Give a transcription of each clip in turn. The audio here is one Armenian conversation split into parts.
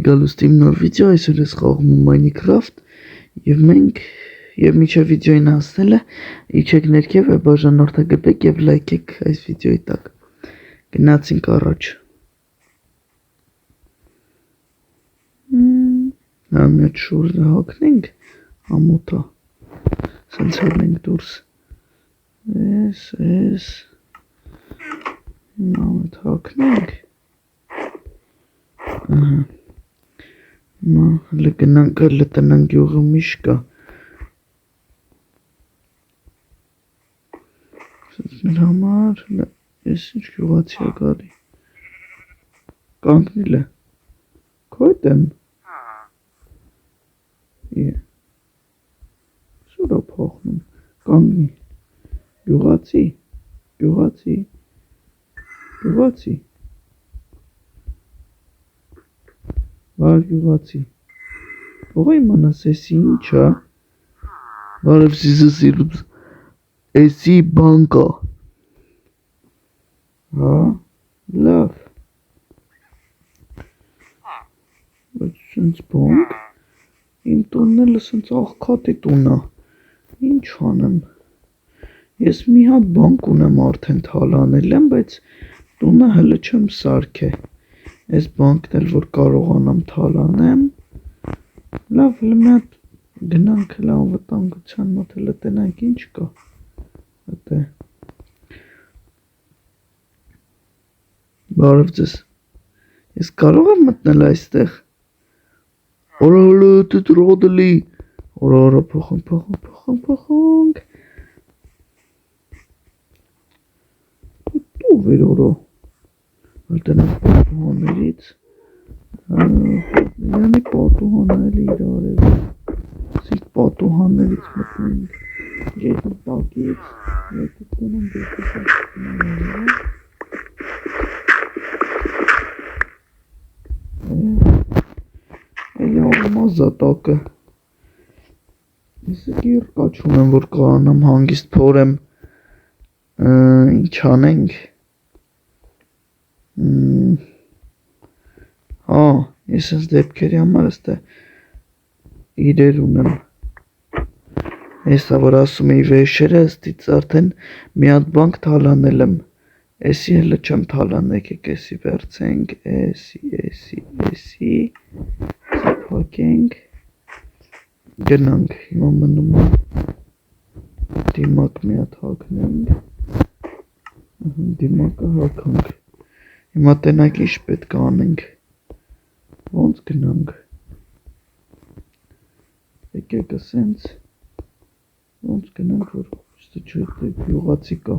Գալուստիմ նոր վիդեո, այսօր ես խաղում եմ Minecraft և մենք և միջև վիդեոին հասնելը իջեք ներքև և բաժանորդագրվեք և լայքեք այս վիդեոյի տակ գնացինք առաջ նա մի հատ շուրը հագնենք ամոթա սենց հեռնենք դուրս ես նա մետ հագնենք հլը գնանք հլը տնանք յուղը միշ կա սենց համար ես ինչ գյուղացի ագարի կանգնել է կոյտ եմ սուրա պոխնում կանգնի գյուղացի վար գյուղացի ողը իմանաս էսի ինչա բարև սիզը սիրուց էսի բանկա հա լավ բայց սենց բանք իմ տունն էլ սենց աղքատի տունա ինչ անեմ ես մի հատ բանկ ունեմ արդեն թալանել եմ բայց տունը հլը չեմ սարքե Ես բանկն էլ որ կարողանամ թալանեմ լավ հլը մի հատ գնանք հլը անվտանգության մոտ հլը տնանք ինչ կա հատե բարև ձեզ ես կարող եմ մտնել այստեղ օրա հլը տտրոդլի օրա փոխանք դու վեր օրո Ալտենակ պատուհաներից յանի պատուհանել իր արև սինք պատուհաներից մտնենք ետի տակից ետի տենան էլի աղմազա տակը եսը գիրկա չունեմ որ կարանամ հանգիստ փորեմ ինչ անենք հա ես ես դեպքերի համար եստե իրեր ունեմ եսա որ ասում էի վեշերը ստից արդեն մի հատ բանք թալանել եմ էսի հլը չեմ թալան եկեք էսի վերցենք էսի պակենք գնանք հիմա մնում դիմակ մի հատ հագնենք դիմակը հագանք հիմա տենակ ինչ պետք անենք ոնց գնանք եկեք սենց ոնց գնանք որ ստը չէ յուղացի կա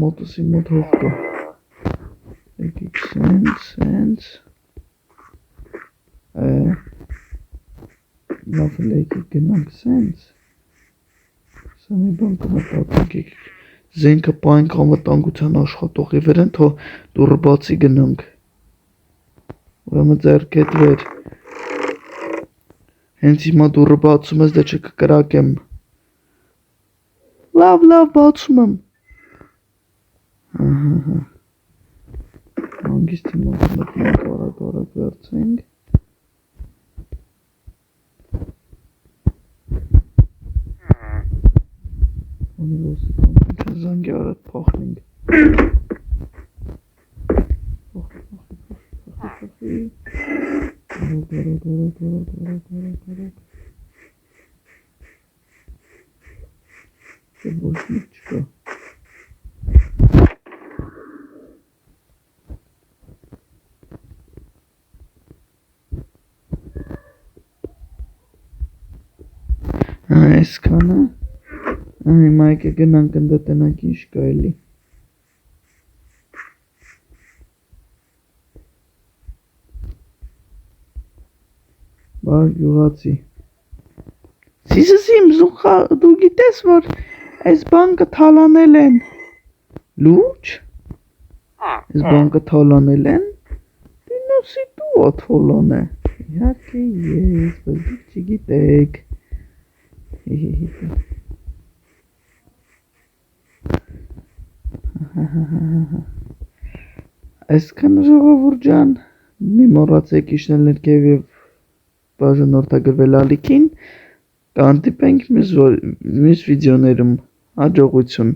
մոտսի մոտ հող կա եկեք սենց լավ եկեք գնանք սենց սա մի բան կմտածենք եկեք զենքը պայնք անվտանգության աշխատողի վեր են թո դուրը բացի գնանք ուրեմն ձեռք հետ վեր հենց հիմա դուրը բացում ես դե չկկրակեմ լավ բացում եմ հանգիստ հիմա մտնենք արագ վերցենք Զանգի արդ պախնինք ոչ մի չկա այսքանը հիմա եկեք գնանք ընդ տնանք ինչ կա էլի բար գյուղացի Սիսսիմ զուխա դու գիտես որ այս բանկը թալանել են լուրջ այս բանկը թալանել են դինոսի դու թոլան է իհարկե ես բայց դուք չգիտեք Այսքան ժողովուրդ ջան, Մի մոռացեք իշնել ներքև եւ բաժանորդագրվել ալիքին, կհանդիպենք մյուս վիդեոներում, հաջողություն։